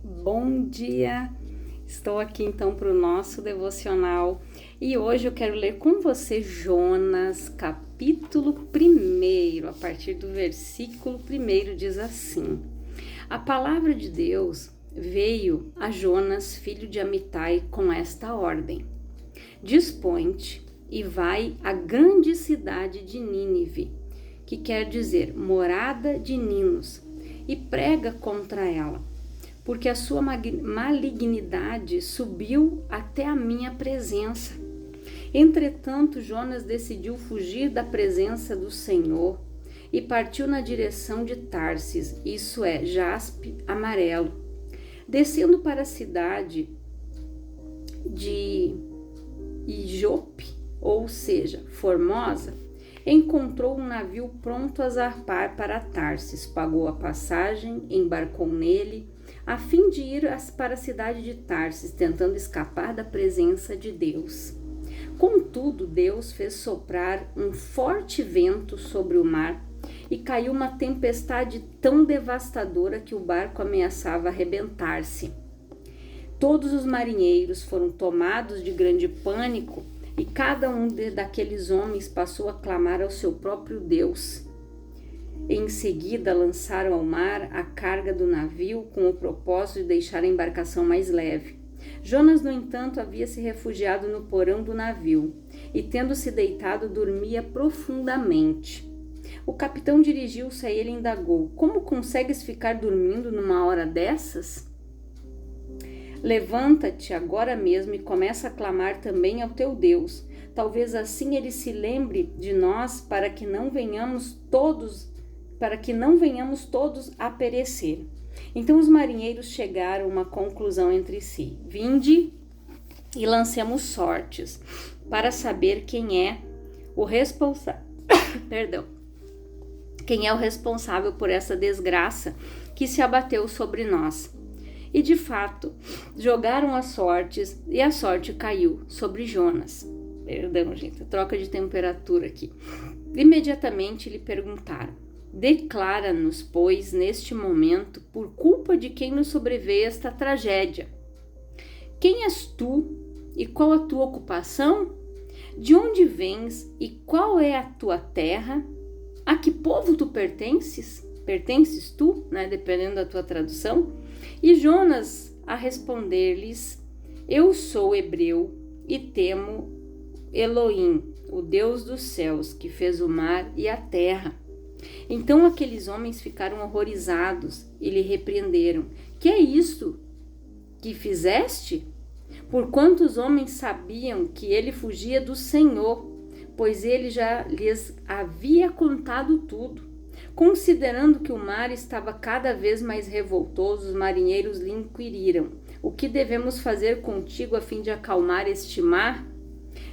Bom dia! Estou aqui então para o nosso devocional e hoje eu quero ler com você Jonas, capítulo 1, a partir do versículo 1 diz assim: A palavra de Deus veio a Jonas, filho de Amitai, com esta ordem: Dispõe-te e vai à grande cidade de Nínive, que quer dizer morada de Ninos, e prega contra ela, porque a sua malignidade subiu até a minha presença. Entretanto, Jonas decidiu fugir da presença do Senhor e partiu na direção de Tarsis, isso é, jaspe amarelo. Descendo para a cidade de Ijope, ou seja, Formosa, encontrou um navio pronto a zarpar para Tarsis, pagou a passagem, embarcou nele, a fim de ir para a cidade de Tarsis, tentando escapar da presença de Deus. Contudo, Deus fez soprar um forte vento sobre o mar e caiu uma tempestade tão devastadora que o barco ameaçava arrebentar-se. Todos os marinheiros foram tomados de grande pânico e cada um daqueles homens passou a clamar ao seu próprio Deus. Em seguida, lançaram ao mar a carga do navio com o propósito de deixar a embarcação mais leve. Jonas, no entanto, havia se refugiado no porão do navio e, tendo se deitado, dormia profundamente. O capitão dirigiu-se a ele e indagou: Como consegues ficar dormindo numa hora dessas? Levanta-te agora mesmo e começa a clamar também ao teu Deus. Talvez assim ele se lembre de nós para que não venhamos todos a perecer. Então os marinheiros chegaram a uma conclusão entre si: Vinde e lancemos sortes para saber quem é o responsável. Quem é o responsável por essa desgraça que se abateu sobre nós. E de fato, jogaram as sortes e a sorte caiu sobre Jonas. Perdão, gente, troca de temperatura aqui. Imediatamente lhe perguntaram: Declara-nos, pois, neste momento, por culpa de quem nos sobreveio esta tragédia. Quem és tu e qual a tua ocupação? De onde vens e qual é a tua terra? A que povo tu pertences? Pertences tu, né, dependendo da tua tradução? E Jonas a responder-lhes: Eu sou hebreu e temo Elohim, o Deus dos céus, que fez o mar e a terra. Então aqueles homens ficaram horrorizados e lhe repreenderam: Que é isto que fizeste? Porquanto os homens sabiam que ele fugia do Senhor, pois ele já lhes havia contado tudo. Considerando que o mar estava cada vez mais revoltoso, os marinheiros lhe inquiriram: O que devemos fazer contigo a fim de acalmar este mar?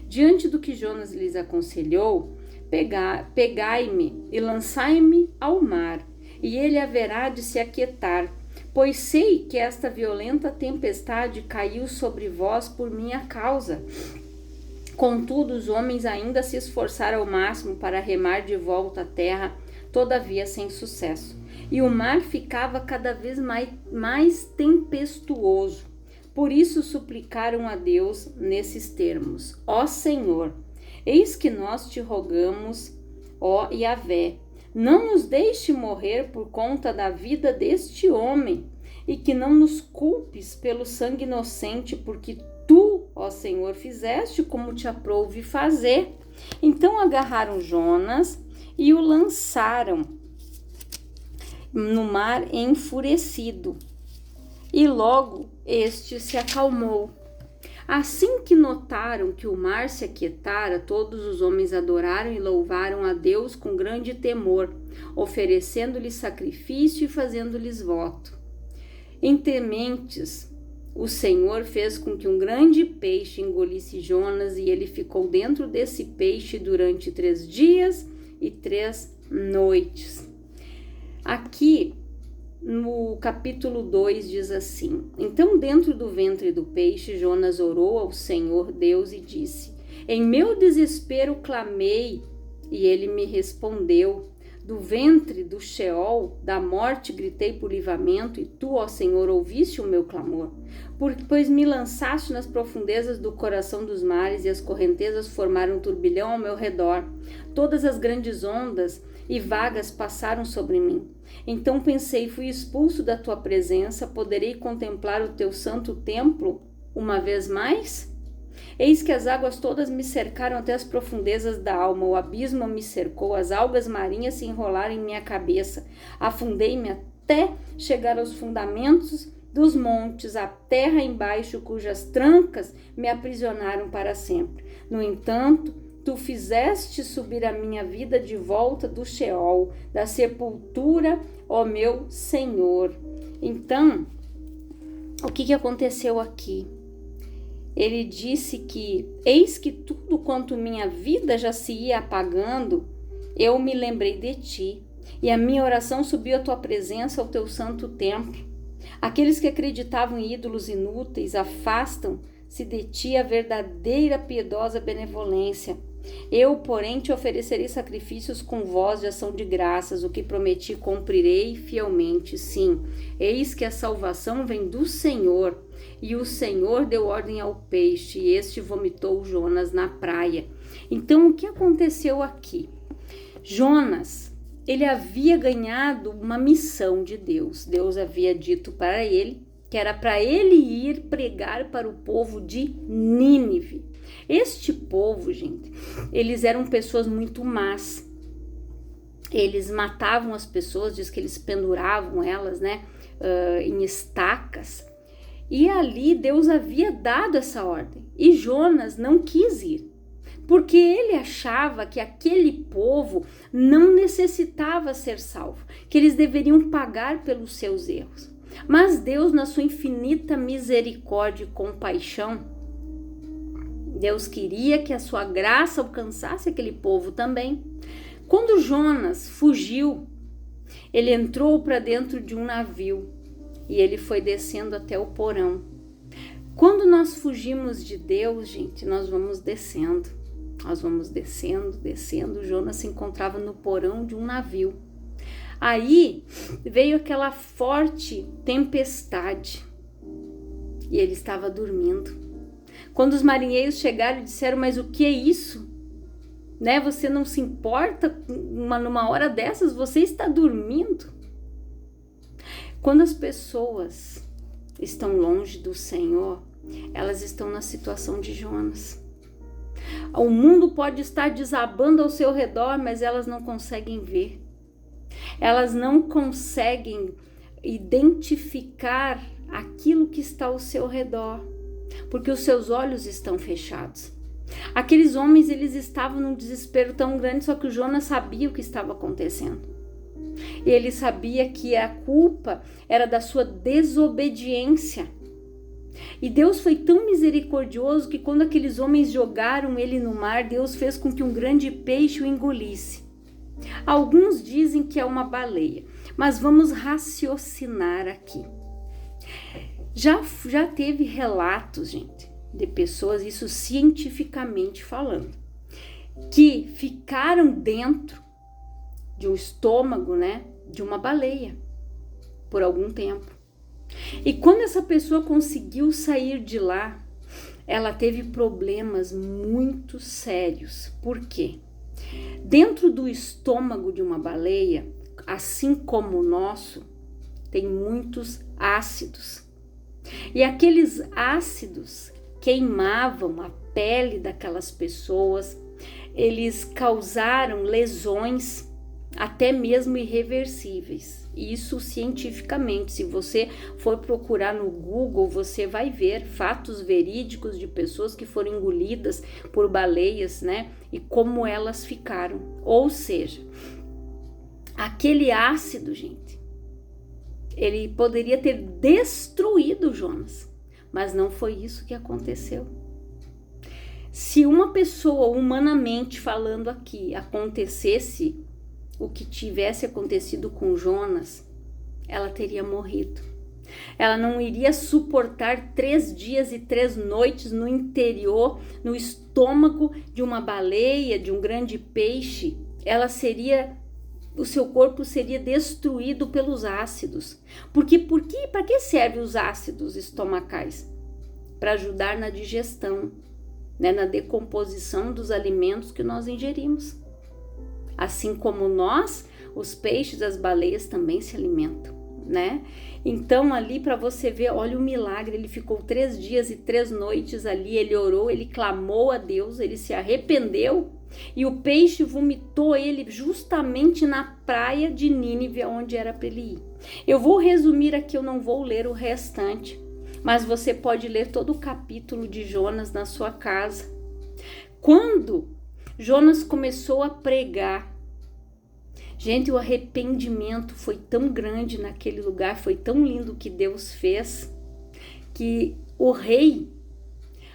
Diante do que Jonas lhes aconselhou: Pegai-me e lançai-me ao mar, e ele haverá de se aquietar, pois sei que esta violenta tempestade caiu sobre vós por minha causa. Contudo, os homens ainda se esforçaram ao máximo para remar de volta à terra, todavia sem sucesso. E o mar ficava cada vez mais tempestuoso. Por isso suplicaram a Deus nesses termos: Ó Senhor, eis que nós te rogamos, ó Yahvé, não nos deixe morrer por conta da vida deste homem, e que não nos culpes pelo sangue inocente, porque tu, ó Senhor, fizeste como te aprouve fazer. Então agarraram Jonas e o lançaram no mar enfurecido, e logo este se acalmou. Assim que notaram que o mar se aquietara, todos os homens adoraram e louvaram a Deus com grande temor, oferecendo-lhes sacrifício e fazendo-lhes voto. Em tementes, o Senhor fez com que um grande peixe engolisse Jonas, e ele ficou dentro desse peixe durante 3 dias e 3 noites. Aqui no capítulo 2 diz assim: Então dentro do ventre do peixe Jonas orou ao Senhor Deus e disse: Em meu desespero clamei, e ele me respondeu. Do ventre do Sheol, da morte, gritei por livramento, e tu, ó Senhor, ouviste o meu clamor. Pois me lançaste nas profundezas do coração dos mares, e as correntezas formaram um turbilhão ao meu redor. Todas as grandes ondas e vagas passaram sobre mim. Então pensei, fui expulso da tua presença, poderei contemplar o teu santo templo uma vez mais? Eis que as águas todas me cercaram até as profundezas da alma, o abismo me cercou, as algas marinhas se enrolaram em minha cabeça. Afundei-me até chegar aos fundamentos dos montes, a terra embaixo, cujas trancas me aprisionaram para sempre. No entanto, tu fizeste subir a minha vida de volta do Sheol, da sepultura, ó meu Senhor. Então, o que aconteceu aqui? Ele disse que, eis que tudo quanto minha vida já se ia apagando, eu me lembrei de ti, e a minha oração subiu à tua presença, ao teu santo templo. Aqueles que acreditavam em ídolos inúteis afastam-se de ti a verdadeira piedosa benevolência. Eu, porém, te oferecerei sacrifícios com voz de ação de graças, o que prometi cumprirei fielmente. Sim, eis que a salvação vem do Senhor. E o Senhor deu ordem ao peixe, e este vomitou Jonas na praia. Então, o que aconteceu aqui? Jonas, ele havia ganhado uma missão de Deus. Deus havia dito para ele que era para ele ir pregar para o povo de Nínive. Este povo, gente, eles eram pessoas muito más. Eles matavam as pessoas, diz que eles penduravam elas, né, em estacas. E ali Deus havia dado essa ordem. E Jonas não quis ir, porque ele achava que aquele povo não necessitava ser salvo, que eles deveriam pagar pelos seus erros. Mas Deus, na sua infinita misericórdia e compaixão, Deus queria que a sua graça alcançasse aquele povo também. Quando Jonas fugiu, ele entrou para dentro de um navio e ele foi descendo até o porão. Quando nós fugimos de Deus, gente, nós vamos descendo. Nós vamos descendo, descendo. Jonas se encontrava no porão de um navio. Aí veio aquela forte tempestade e ele estava dormindo. Quando os marinheiros chegaram e disseram, mas o que é isso? Né? Você não se importa numa hora dessas? Você está dormindo? Quando as pessoas estão longe do Senhor, elas estão na situação de Jonas. O mundo pode estar desabando ao seu redor, mas elas não conseguem ver. Elas não conseguem identificar aquilo que está ao seu redor, porque os seus olhos estão fechados. Aqueles homens, eles estavam num desespero tão grande, só que o Jonas sabia o que estava acontecendo. E ele sabia que a culpa era da sua desobediência. E Deus foi tão misericordioso que quando aqueles homens jogaram ele no mar, Deus fez com que um grande peixe o engolisse. Alguns dizem que é uma baleia, mas vamos raciocinar aqui. Já teve relatos, gente, de pessoas, isso cientificamente falando, que ficaram dentro de um estômago, né, de uma baleia por algum tempo. E quando essa pessoa conseguiu sair de lá, ela teve problemas muito sérios. Por quê? Dentro do estômago de uma baleia, assim como o nosso, tem muitos ácidos. E aqueles ácidos queimavam a pele daquelas pessoas, eles causaram lesões até mesmo irreversíveis. Isso cientificamente, se você for procurar no Google, você vai ver fatos verídicos de pessoas que foram engolidas por baleias, né? E como elas ficaram. Ou seja, aquele ácido, gente, ele poderia ter destruído Jonas, mas não foi isso que aconteceu. Se uma pessoa, humanamente falando aqui, acontecesse o que tivesse acontecido com Jonas, ela teria morrido. Ela não iria suportar 3 dias e 3 noites no interior, no estômago de uma baleia, de um grande peixe. Ela seria o seu corpo seria destruído pelos ácidos. Para que servem os ácidos estomacais? Para ajudar na digestão, né, na decomposição dos alimentos que nós ingerimos. Assim como nós, os peixes, as baleias também se alimentam, né? Então ali para você ver, olha o milagre, ele ficou 3 dias e 3 noites ali, ele orou, ele clamou a Deus, ele se arrependeu e o peixe vomitou ele justamente na praia de Nínive, onde era para ele ir. Eu vou resumir aqui, eu não vou ler o restante, mas você pode ler todo o capítulo de Jonas na sua casa. Quando Jonas começou a pregar, gente, o arrependimento foi tão grande naquele lugar, foi tão lindo o que Deus fez, que o rei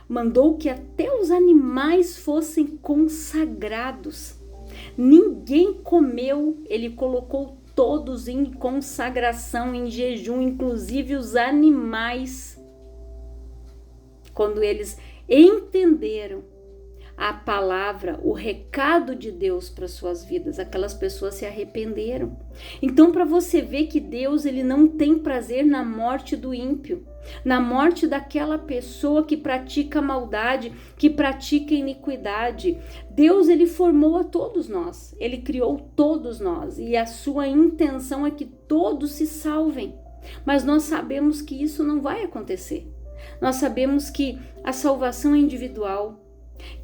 mandou que até os animais fossem consagrados. Ninguém comeu, ele colocou todos em consagração, em jejum, inclusive os animais. Quando eles entenderam a palavra, o recado de Deus para suas vidas, aquelas pessoas se arrependeram. Então, para você ver que Deus, ele não tem prazer na morte do ímpio, na morte daquela pessoa que pratica maldade, que pratica iniquidade. Deus, ele formou a todos nós, ele criou todos nós e a sua intenção é que todos se salvem. Mas nós sabemos que isso não vai acontecer. Nós sabemos que a salvação é individual,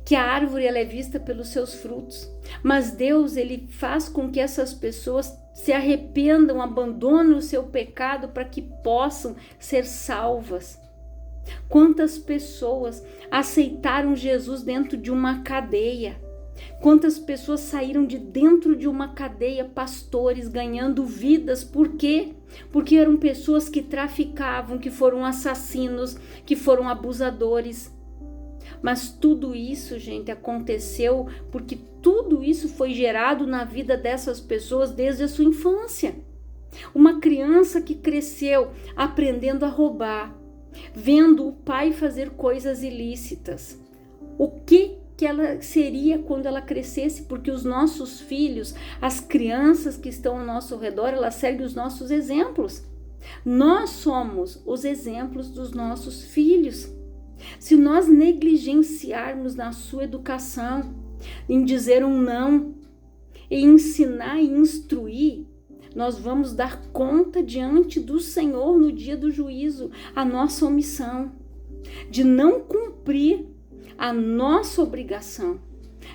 que a árvore ela é vista pelos seus frutos, mas Deus, ele faz com que essas pessoas se arrependam, abandonem o seu pecado para que possam ser salvas. Quantas pessoas aceitaram Jesus dentro de uma cadeia? Quantas pessoas saíram de dentro de uma cadeia, pastores ganhando vidas? Por quê? Porque eram pessoas que traficavam, que foram assassinos, que foram abusadores. Mas tudo isso, gente, aconteceu porque tudo isso foi gerado na vida dessas pessoas desde a sua infância. Uma criança que cresceu aprendendo a roubar, vendo o pai fazer coisas ilícitas. O que ela seria quando ela crescesse? Porque os nossos filhos, as crianças que estão ao nosso redor, elas seguem os nossos exemplos. Nós somos os exemplos dos nossos filhos. Se nós negligenciarmos na sua educação, em dizer um não, em ensinar e instruir, nós vamos dar conta diante do Senhor no dia do juízo, a nossa omissão, de não cumprir a nossa obrigação,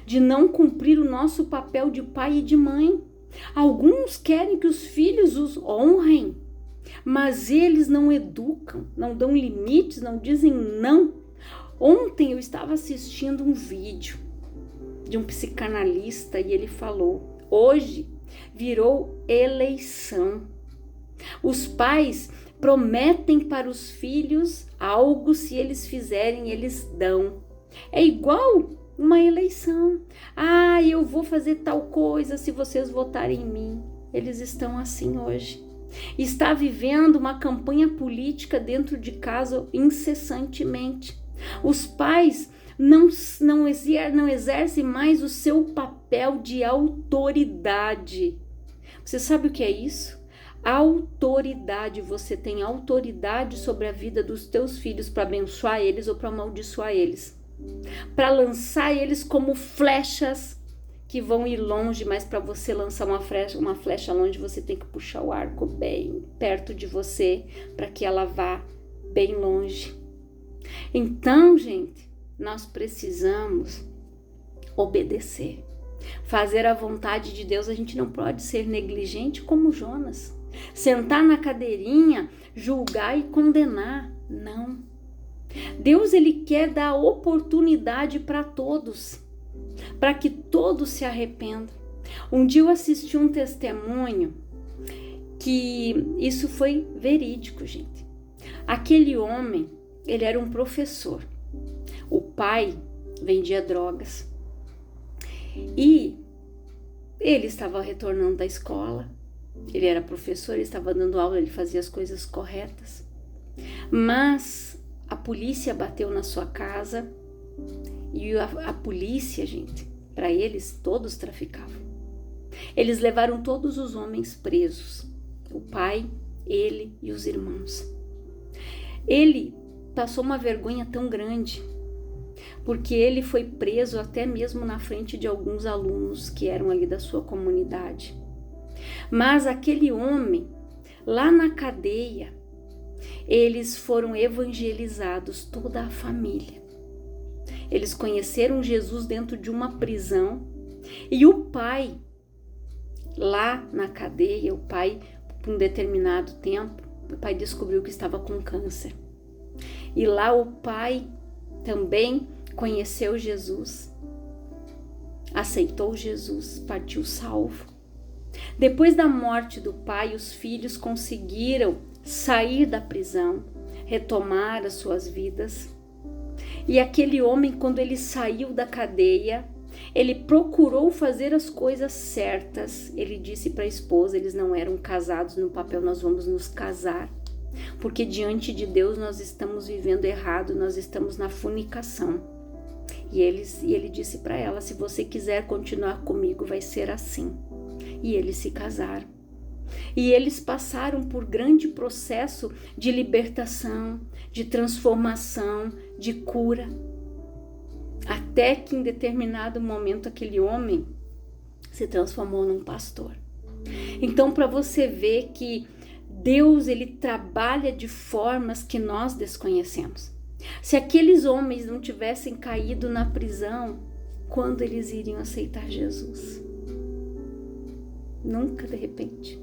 de não cumprir o nosso papel de pai e de mãe. Alguns querem que os filhos os honrem, mas eles não educam, não dão limites, não dizem não. Ontem eu estava assistindo um vídeo de um psicanalista e ele falou: hoje virou eleição. Os pais prometem para os filhos algo, se eles fizerem, eles dão. É igual uma eleição. Ah, eu vou fazer tal coisa se vocês votarem em mim. Eles estão assim hoje. Está vivendo uma campanha política dentro de casa incessantemente. Os pais não exercem mais o seu papel de autoridade. Você sabe o que é isso? Autoridade. Você tem autoridade sobre a vida dos teus filhos para abençoar eles ou para amaldiçoar eles, para lançar eles como flechas que vão ir longe, mas para você lançar uma flecha longe, você tem que puxar o arco bem perto de você para que ela vá bem longe. Então, gente, nós precisamos obedecer, fazer a vontade de Deus. A gente não pode ser negligente como Jonas, sentar na cadeirinha, julgar e condenar. Não. Deus, ele quer dar oportunidade para todos, para que todos se arrependam. Um dia eu assisti um testemunho que isso foi verídico, gente. Aquele homem, ele era um professor. O pai vendia drogas e ele estava retornando da escola. Ele era professor, ele estava dando aula, ele fazia as coisas corretas. Mas a polícia bateu na sua casa e a polícia, gente, para eles todos traficavam. Eles levaram todos os homens presos, o pai, ele e os irmãos. Ele passou uma vergonha tão grande, porque ele foi preso até mesmo na frente de alguns alunos que eram ali da sua comunidade. Mas aquele homem, lá na cadeia, eles foram evangelizados, toda a família. Eles conheceram Jesus dentro de uma prisão e o pai, lá na cadeia, o pai, por um determinado tempo, o pai descobriu que estava com câncer. E lá o pai também conheceu Jesus, aceitou Jesus, partiu salvo. Depois da morte do pai, os filhos conseguiram sair da prisão, retomar as suas vidas. E aquele homem, quando ele saiu da cadeia, ele procurou fazer as coisas certas. Ele disse para a esposa, eles não eram casados no papel, nós vamos nos casar. Porque diante de Deus nós estamos vivendo errado, nós estamos na fornicação. E ele disse para ela, se você quiser continuar comigo, vai ser assim. E eles se casaram. E eles passaram por grande processo de libertação, de transformação, de cura. Até que em determinado momento aquele homem se transformou num pastor. Então, para você ver que Deus, ele trabalha de formas que nós desconhecemos. Se aqueles homens não tivessem caído na prisão, quando eles iriam aceitar Jesus? Nunca, de repente.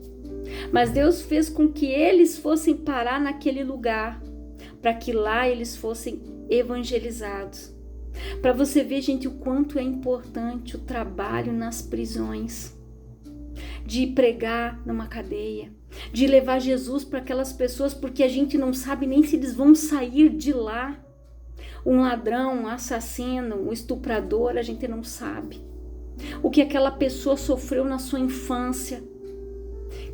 Mas Deus fez com que eles fossem parar naquele lugar, para que lá eles fossem evangelizados. Para você ver, gente, o quanto é importante o trabalho nas prisões, de pregar numa cadeia, de levar Jesus para aquelas pessoas, porque a gente não sabe nem se eles vão sair de lá. Um ladrão, um assassino, um estuprador, a gente não sabe. O que aquela pessoa sofreu na sua infância,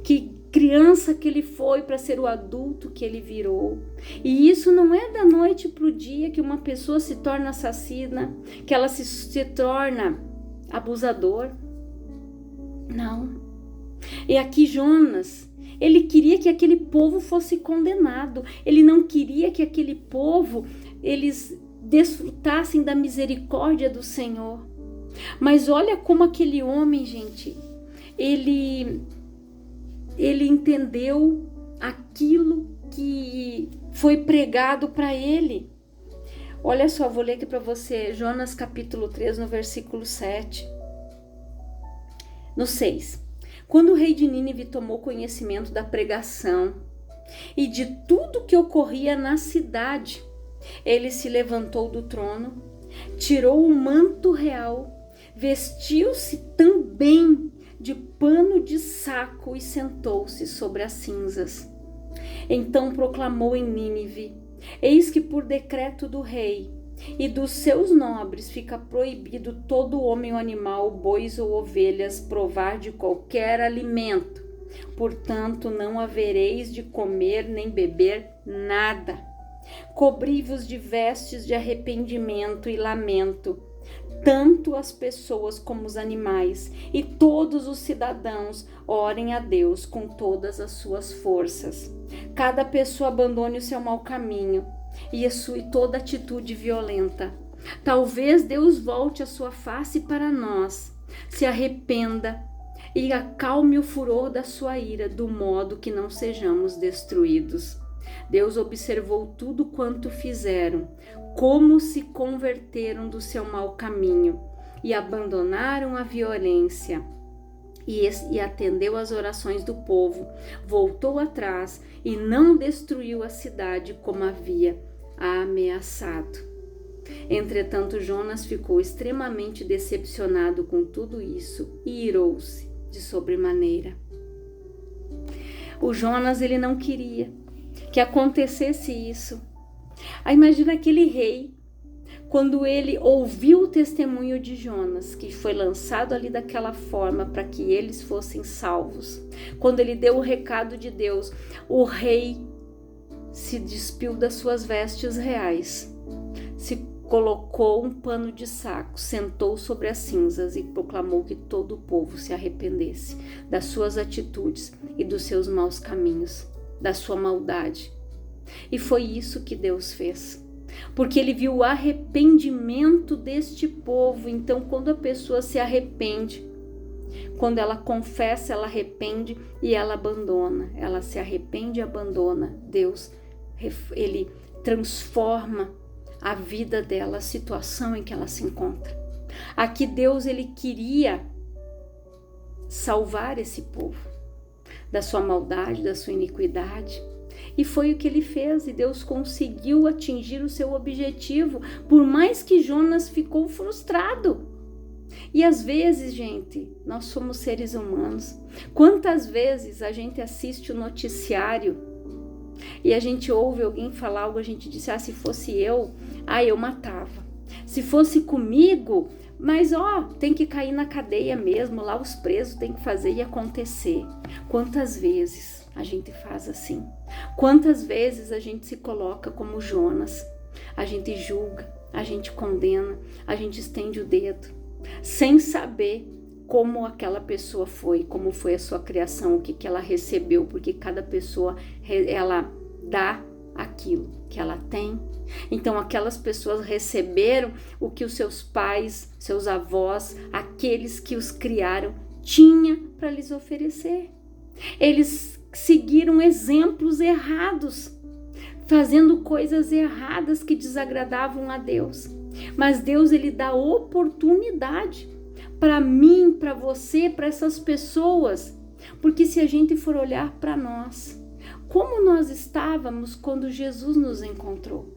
que criança que ele foi para ser o adulto que ele virou. E isso não é da noite para o dia que uma pessoa se torna assassina, que ela se torna abusador. Não. E aqui Jonas, ele queria que aquele povo fosse condenado. Ele não queria que aquele povo, eles desfrutassem da misericórdia do Senhor. Mas olha como aquele homem, gente, ele entendeu aquilo que foi pregado para ele. Olha só, vou ler aqui para você, Jonas capítulo 3, no versículo 7. No 6. Quando o rei de Nínive tomou conhecimento da pregação e de tudo que ocorria na cidade, ele se levantou do trono, tirou o manto real, vestiu-se também de pano de saco e sentou-se sobre as cinzas. Então proclamou em Nínive: eis que por decreto do rei e dos seus nobres fica proibido todo homem ou animal, bois ou ovelhas, provar de qualquer alimento. Portanto, não havereis de comer nem beber nada. Cobri-vos de vestes de arrependimento e lamento, tanto as pessoas como os animais, e todos os cidadãos orem a Deus com todas as suas forças. Cada pessoa abandone o seu mau caminho e eschue toda atitude violenta. Talvez Deus volte a sua face para nós, se arrependa e acalme o furor da sua ira, do modo que não sejamos destruídos. Deus observou tudo quanto fizeram, como se converteram do seu mau caminho e abandonaram a violência, e atendeu às orações do povo, voltou atrás e não destruiu a cidade como havia ameaçado. Entretanto, Jonas ficou extremamente decepcionado com tudo isso e irou-se de sobremaneira. O Jonas, ele não queria que acontecesse isso. Aí imagina aquele rei, quando ele ouviu o testemunho de Jonas, que foi lançado ali daquela forma para que eles fossem salvos. Quando ele deu o recado de Deus, o rei se despiu das suas vestes reais, se colocou um pano de saco, sentou sobre as cinzas e proclamou que todo o povo se arrependesse das suas atitudes e dos seus maus caminhos, da sua maldade. E foi isso que Deus fez, porque ele viu o arrependimento deste povo. Então, quando a pessoa se arrepende, quando ela confessa, ela arrepende e ela abandona, ela se arrepende e abandona, Deus, ele transforma a vida dela, a situação em que ela se encontra. Aqui Deus, ele queria salvar esse povo da sua maldade, da sua iniquidade. E foi o que ele fez, e Deus conseguiu atingir o seu objetivo, por mais que Jonas ficou frustrado. E às vezes, gente, nós somos seres humanos. Quantas vezes a gente assiste o noticiário e a gente ouve alguém falar algo, a gente diz, se fosse eu matava. Se fosse comigo, mas tem que cair na cadeia mesmo, lá os presos têm que fazer e acontecer. Quantas vezes a gente faz assim? Quantas vezes a gente se coloca como Jonas? A gente julga, a gente condena, a gente estende o dedo, sem saber como aquela pessoa foi, como foi a sua criação, o que ela recebeu, porque cada pessoa, ela dá aquilo que ela tem. Então aquelas pessoas receberam o que os seus pais, seus avós, aqueles que os criaram, tinha para lhes oferecer. Eles seguiram exemplos errados, fazendo coisas erradas que desagradavam a Deus. Mas Deus, ele dá oportunidade para mim, para você, para essas pessoas. Porque se a gente for olhar para nós, como nós estávamos quando Jesus nos encontrou?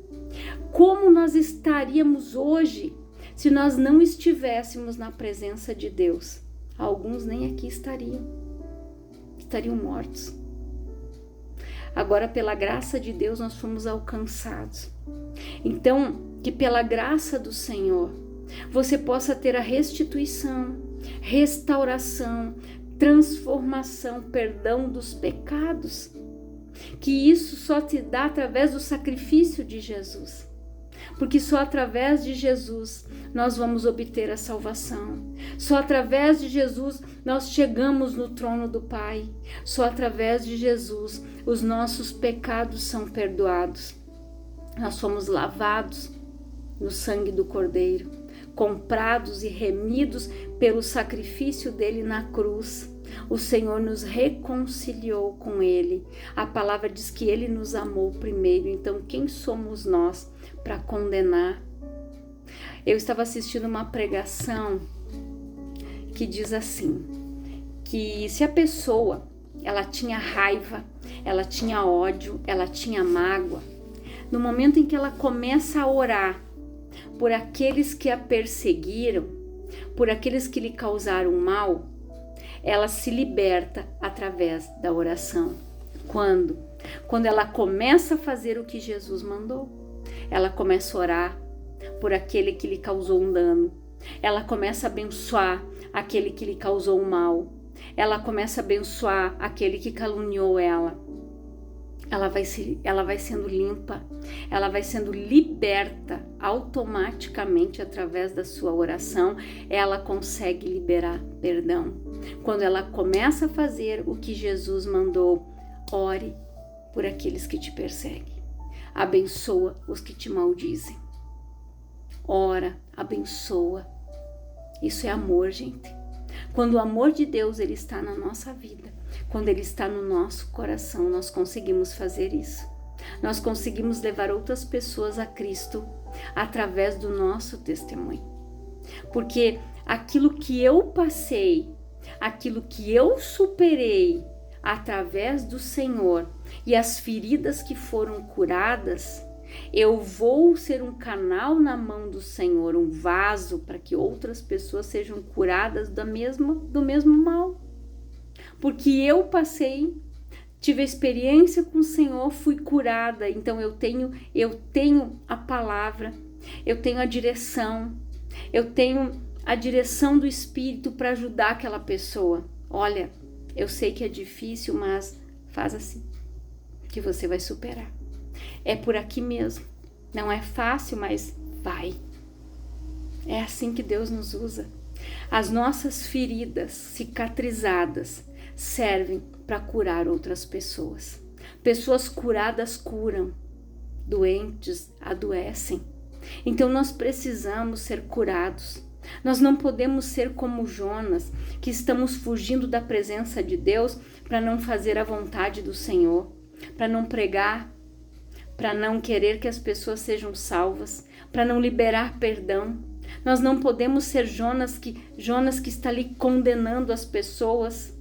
Como nós estaríamos hoje se nós não estivéssemos na presença de Deus? Alguns nem aqui estariam mortos. Agora, pela graça de Deus, nós fomos alcançados. Então, que pela graça do Senhor, você possa ter a restituição, restauração, transformação, perdão dos pecados, que isso só te dá através do sacrifício de Jesus. Porque só através de Jesus nós vamos obter a salvação. Só através de Jesus nós chegamos no trono do Pai. Só através de Jesus os nossos pecados são perdoados. Nós somos lavados no sangue do Cordeiro, comprados e remidos pelo sacrifício dele na cruz. O Senhor nos reconciliou com ele. A palavra diz que ele nos amou primeiro. Então, quem somos nós para condenar? Eu estava assistindo uma pregação que diz assim, que se a pessoa, ela tinha raiva, ela tinha ódio, ela tinha mágoa, no momento em que ela começa a orar por aqueles que a perseguiram, por aqueles que lhe causaram mal, ela se liberta através da oração. Quando? Quando ela começa a fazer o que Jesus mandou. Ela começa a orar por aquele que lhe causou um dano. Ela começa a abençoar aquele que lhe causou um mal. Ela começa a abençoar aquele que caluniou ela. Ela vai sendo limpa, ela vai sendo liberta automaticamente através da sua oração. Ela consegue liberar perdão. Quando ela começa a fazer o que Jesus mandou, ore por aqueles que te perseguem, abençoa os que te maldizem. Ora, abençoa. Isso é amor, gente. Quando o amor de Deus ele está na nossa vida, quando ele está no nosso coração, nós conseguimos fazer isso. Nós conseguimos levar outras pessoas a Cristo através do nosso testemunho. Porque aquilo que eu passei, aquilo que eu superei através do Senhor e as feridas que foram curadas, eu vou ser um canal na mão do Senhor, um vaso para que outras pessoas sejam curadas do mesmo mal. Porque eu passei, tive a experiência com o Senhor, fui curada, então eu tenho a palavra, eu tenho a direção do Espírito para ajudar aquela pessoa. Olha, eu sei que é difícil, mas faz assim, que você vai superar. É por aqui mesmo. Não é fácil, mas vai. É assim que Deus nos usa. As nossas feridas cicatrizadas servem para curar outras pessoas. Pessoas curadas curam, doentes adoecem. Então nós precisamos ser curados. Nós não podemos ser como Jonas, que estamos fugindo da presença de Deus para não fazer a vontade do Senhor, para não pregar, para não querer que as pessoas sejam salvas, para não liberar perdão. Nós não podemos ser Jonas que está ali condenando as pessoas,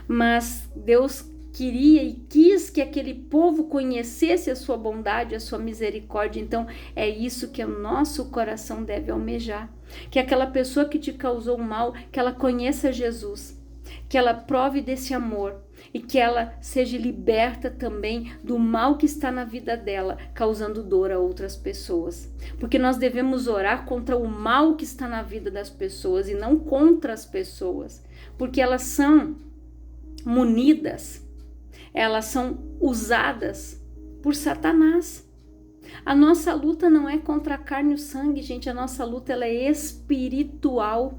mas Deus queria e quis que aquele povo conhecesse a sua bondade, a sua misericórdia. Então é isso que o nosso coração deve almejar, que aquela pessoa que te causou mal, que ela conheça Jesus, que ela prove desse amor e que ela seja liberta também do mal que está na vida dela, causando dor a outras pessoas. Porque nós devemos orar contra o mal que está na vida das pessoas e não contra as pessoas, porque elas são munidas, elas são usadas por Satanás. A nossa luta não é contra a carne e o sangue, gente, a nossa luta ela é espiritual.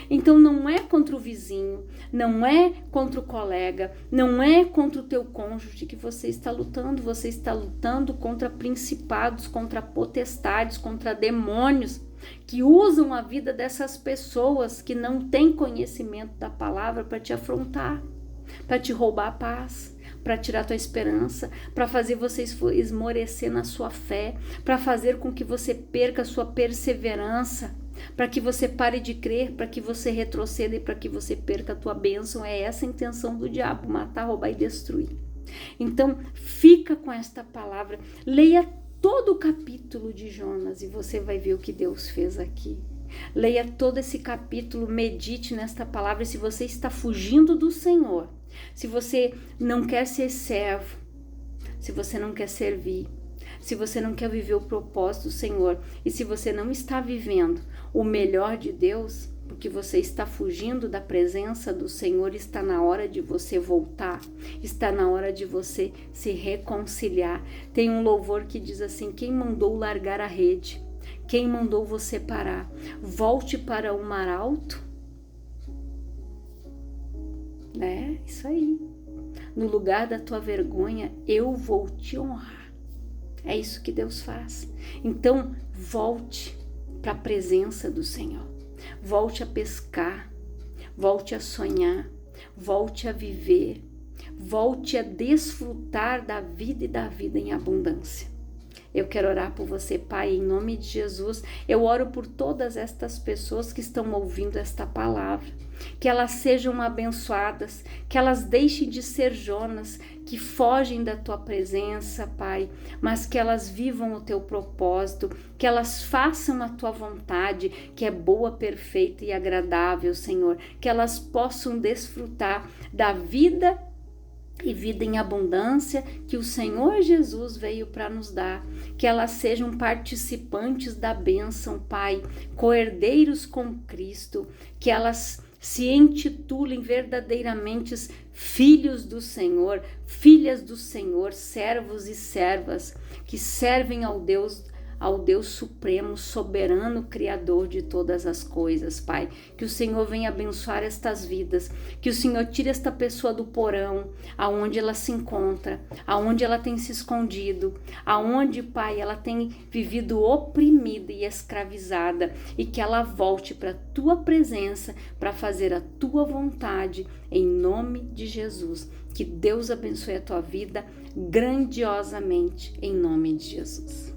Então não é contra o vizinho, não é contra o colega, não é contra o teu cônjuge que você está lutando contra principados, contra potestades, contra demônios que usam a vida dessas pessoas que não têm conhecimento da palavra para te afrontar, para te roubar a paz, para tirar tua esperança, para fazer você esmorecer na sua fé, para fazer com que você perca a sua perseverança, para que você pare de crer, para que você retroceda e para que você perca a tua bênção. É essa a intenção do diabo, matar, roubar e destruir. Então, fica com esta palavra, leia todo o capítulo de Jonas e você vai ver o que Deus fez aqui. Leia todo esse capítulo, medite nesta palavra. E se você está fugindo do Senhor, se você não quer ser servo, se você não quer servir, se você não quer viver o propósito do Senhor, e se você não está vivendo o melhor de Deus, porque você está fugindo da presença do Senhor, está na hora de você voltar, está na hora de você se reconciliar. Tem um louvor que diz assim: quem mandou largar a rede? Quem mandou você parar? Volte para o mar alto. Isso aí. No lugar da tua vergonha, eu vou te honrar. É isso que Deus faz. Então, volte para a presença do Senhor. Volte a pescar, volte a sonhar, volte a viver, volte a desfrutar da vida e da vida em abundância. Eu quero orar por você, Pai, em nome de Jesus. Eu oro por todas estas pessoas que estão ouvindo esta palavra, que elas sejam abençoadas, que elas deixem de ser Jonas, que fogem da tua presença, Pai, mas que elas vivam o teu propósito, que elas façam a tua vontade, que é boa, perfeita e agradável, Senhor, que elas possam desfrutar da vida e vida em abundância que o Senhor Jesus veio para nos dar, que elas sejam participantes da bênção, Pai, coerdeiros com Cristo, que elas se intitulem verdadeiramente filhos do Senhor, filhas do Senhor, servos e servas que servem ao Deus supremo, soberano, criador de todas as coisas, Pai. Que o Senhor venha abençoar estas vidas, que o Senhor tire esta pessoa do porão, aonde ela se encontra, aonde ela tem se escondido, aonde, Pai, ela tem vivido oprimida e escravizada, e que ela volte para a tua presença para fazer a tua vontade, em nome de Jesus. Que Deus abençoe a tua vida grandiosamente, em nome de Jesus.